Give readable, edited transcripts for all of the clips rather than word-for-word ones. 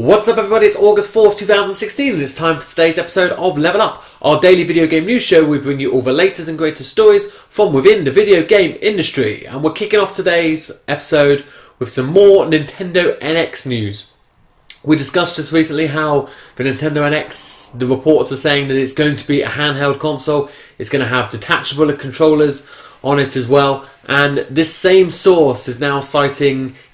What's up everybody, it's August 4th, 2016 and it's time for today's episode of Level Up, our daily video game news show. We bring you all the latest and greatest stories from within the video game industry. And we're kicking off today's episode with some more Nintendo NX news. We discussed just recently how the Nintendo NX, the reports are saying that it's going to be a handheld console. It's going to have detachable controllers on it as well, and this same source is now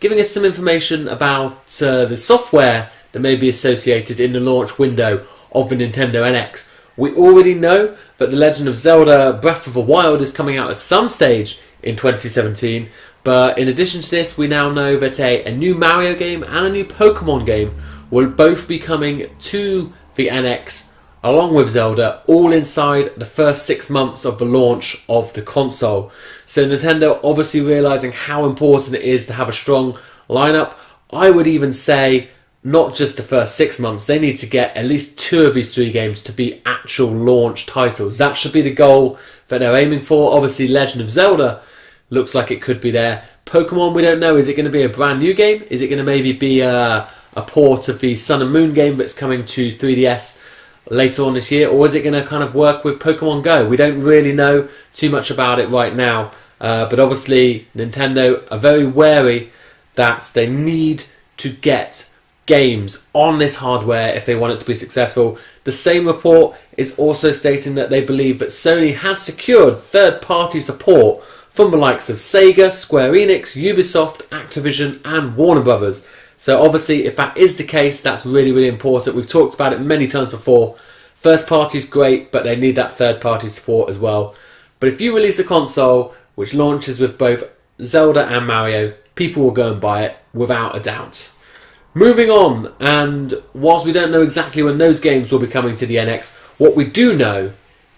giving us some information about the software that may be associated in the launch window of the Nintendo NX. We already know that The Legend of Zelda Breath of the Wild is coming out at some stage in 2017, but in addition to this, we now know that a new Mario game and a new Pokemon game will both be coming to the NX along with Zelda, all inside the first 6 months of the launch of the console. So Nintendo obviously realising how important it is to have a strong lineup. I would even say not just the first 6 months, they need to get at least 2 of these 3 games to be actual launch titles. That should be the goal that they're aiming for. Obviously Legend of Zelda looks like it could be there. Pokemon, we don't know. Is it going to be a brand new game? Is it going to maybe be a port of the Sun and Moon game that's coming to 3DS later on this year, or is it going to kind of work with Pokemon Go? We don't really know too much about it right now, but obviously Nintendo are very wary that they need to get games on this hardware if they want it to be successful. The same report is also stating that they believe that Sony has secured third-party support from the likes of Sega, Square Enix, Ubisoft, Activision and Warner Brothers. So obviously, if that is the case, that's really, really important. We've talked about it many times before. First party is great, but they need that third party support as well. But if you release a console which launches with both Zelda and Mario, people will go and buy it without a doubt. Moving on, and whilst we don't know exactly when those games will be coming to the NX, what we do know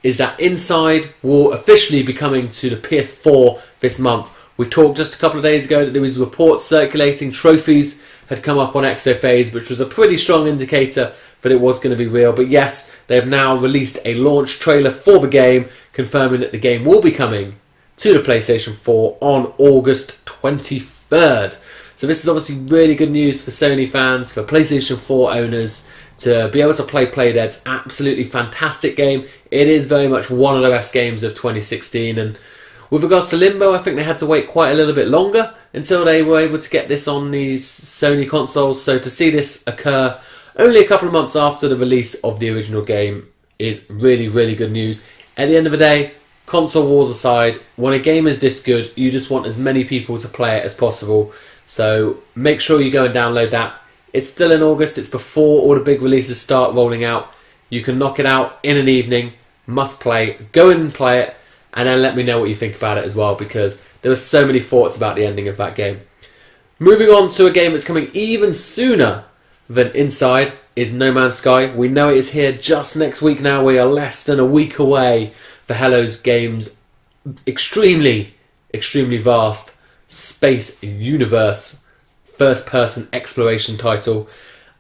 is that Inside will officially be coming to the PS4 this month. We talked just a couple of days ago that there was reports circulating trophies had come up on Exophase, which was a pretty strong indicator that it was going to be real. But yes, they have now released a launch trailer for the game, confirming that the game will be coming to the PlayStation 4 on August 23rd. So this is obviously really good news for Sony fans, for PlayStation 4 owners, to be able to play Playdead's absolutely fantastic game. It is very much one of the best games of 2016, and with regards to Limbo, I think they had to wait quite a little bit longer until they were able to get this on these Sony consoles. So to see this occur only a couple of months after the release of the original game is really, really good news. At the end of the day, console wars aside, when a game is this good, you just want as many people to play it as possible. So make sure you go and download that. It's still in August. It's before all the big releases start rolling out. You can knock it out in an evening. Must play. Go and play it. And then let me know what you think about it as well, because there were so many thoughts about the ending of that game. Moving on to a game that's coming even sooner than Inside is No Man's Sky. We know it is here just next week now. We are less than a week away for Hello's game's extremely, extremely vast space universe first-person exploration title.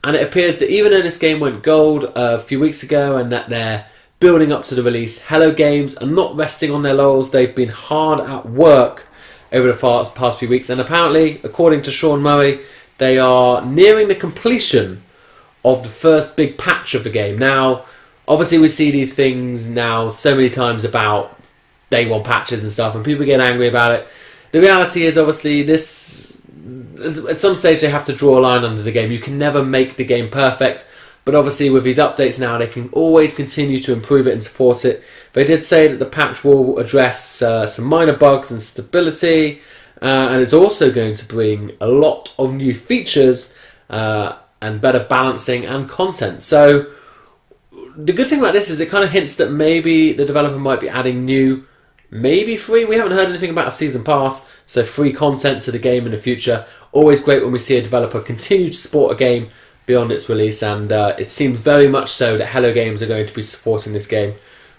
And it appears that even though this game went gold a few weeks ago and that they're building up to the release, Hello Games are not resting on their laurels. They've been hard at work over the past few weeks, and apparently, according to Sean Murray, they are nearing the completion of the first big patch of the game. Now, obviously we see these things now so many times about day one patches and stuff, and people get angry about it. The reality is, obviously, this at some stage they have to draw a line under the game. You can never make the game perfect. But obviously with these updates now, they can always continue to improve it and support it. They did say that the patch will address some minor bugs and stability, and it's also going to bring a lot of new features and better balancing and content. So the good thing about this is it kind of hints that maybe the developer might be adding new, maybe free. We haven't heard anything about a season pass, so free content to the game in the future. Always great when we see a developer continue to support a game beyond its release, and it seems very much so that Hello Games are going to be supporting this game.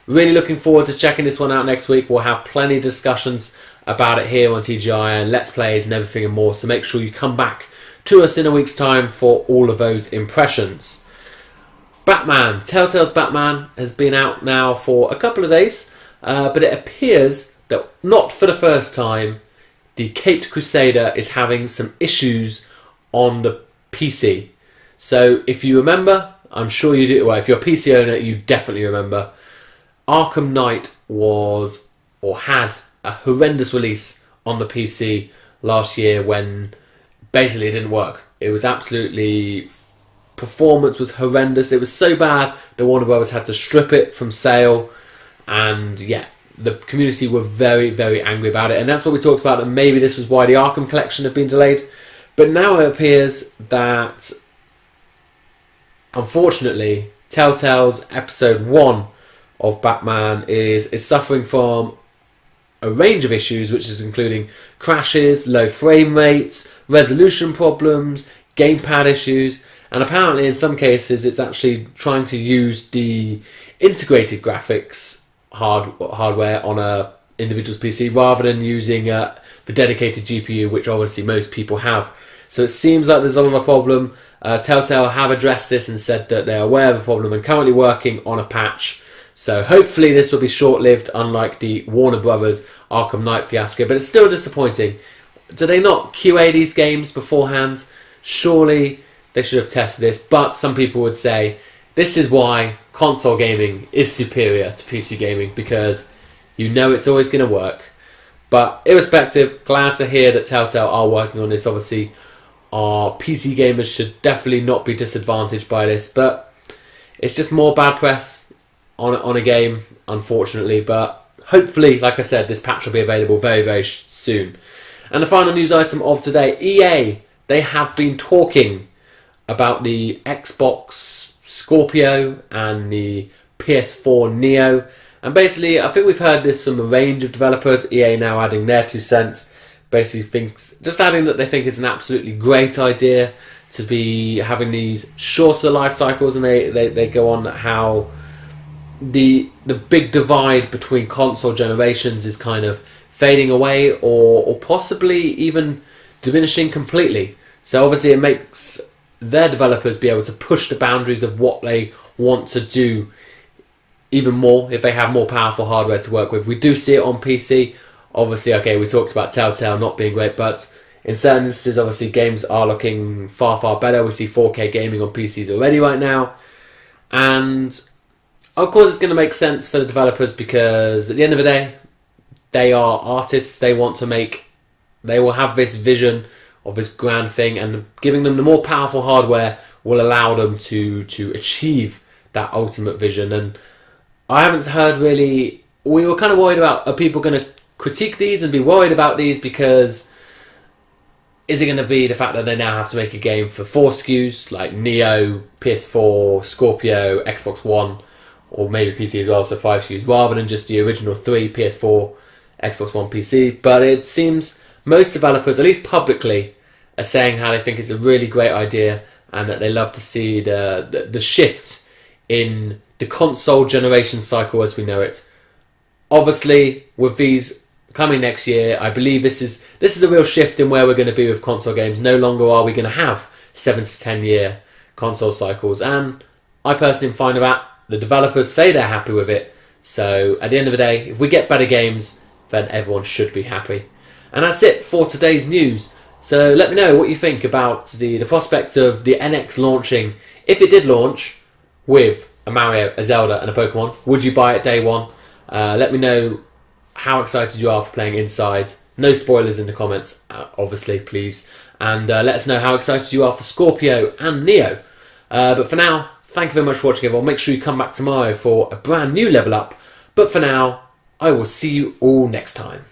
Really looking forward to checking this one out next week. We'll have plenty of discussions about it here on TGI and Let's Plays and everything and more, so make sure you come back to us in a week's time for all of those impressions. Batman, Telltale's Batman has been out now for a couple of days, but it appears that not for the first time, the Caped Crusader is having some issues on the PC. So if you remember, I'm sure you do. Well, if you're a PC owner, you definitely remember. Arkham Knight was, or had, a horrendous release on the PC last year when basically it didn't work. It was absolutely... Performance was horrendous. It was so bad that Warner Brothers had to strip it from sale. And yeah, the community were very, very angry about it. And that's what we talked about, that maybe this was why the Arkham collection had been delayed. But now it appears that, unfortunately, Telltale's episode 1 of Batman is suffering from a range of issues, which is including crashes, low frame rates, resolution problems, gamepad issues, and apparently in some cases it's actually trying to use the integrated graphics hardware on a individual's PC rather than using the dedicated GPU, which obviously most people have. So it seems like there's a lot of problem. Telltale have addressed this and said that they're aware of the problem and currently working on a patch. So hopefully this will be short-lived, unlike the Warner Brothers Arkham Knight fiasco. But it's still disappointing. Do they not QA these games beforehand? Surely they should have tested this. But some people would say this is why console gaming is superior to PC gaming, because you know it's always going to work. But irrespective, glad to hear that Telltale are working on this. Obviously, our PC gamers should definitely not be disadvantaged by this. But it's just more bad press on a game, unfortunately. But hopefully, like I said, this patch will be available very, very soon. And the final news item of today, EA, they have been talking about the Xbox Scorpio and the PS4 Neo. And basically, I think we've heard this from a range of developers, EA now adding their 2 cents. Basically just adding that they think it's an absolutely great idea to be having these shorter life cycles, and they go on how the big divide between console generations is kind of fading away or possibly even diminishing completely. So obviously it makes their developers be able to push the boundaries of what they want to do even more if they have more powerful hardware to work with. We do see it on PC. Obviously, okay, we talked about Telltale not being great, but in certain instances, obviously, games are looking far, far better. We see 4K gaming on PCs already right now. And, of course, it's going to make sense for the developers because, at the end of the day, they are artists. They want to make... They will have this vision of this grand thing, and giving them the more powerful hardware will allow them to achieve that ultimate vision. And I haven't heard really... We were kind of worried about, are people going to critique these and be worried about these because is it going to be the fact that they now have to make a game for 4 SKUs like Neo, PS4, Scorpio, Xbox One, or maybe PC as well, so 5 SKUs, rather than just the original 3, PS4, Xbox One, PC. But it seems most developers, at least publicly, are saying how they think it's a really great idea and that they love to see the shift in the console generation cycle as we know it. Obviously, with these coming next year, I believe this is a real shift in where we're going to be with console games. No longer are we going to have 7 to 10 year console cycles, and I personally find that the developers say they're happy with it. So at the end of the day, if we get better games, then everyone should be happy. And that's it for today's news. So let me know what you think about the prospect of the NX launching. If it did launch with a Mario, a Zelda, and a Pokemon, would you buy it day one? Let me know how excited you are for playing Inside. No spoilers in the comments, obviously, please. And let us know how excited you are for Scorpio and Neo. But for now, thank you very much for watching, everyone. Make sure you come back tomorrow for a brand new Level Up. But for now, I will see you all next time.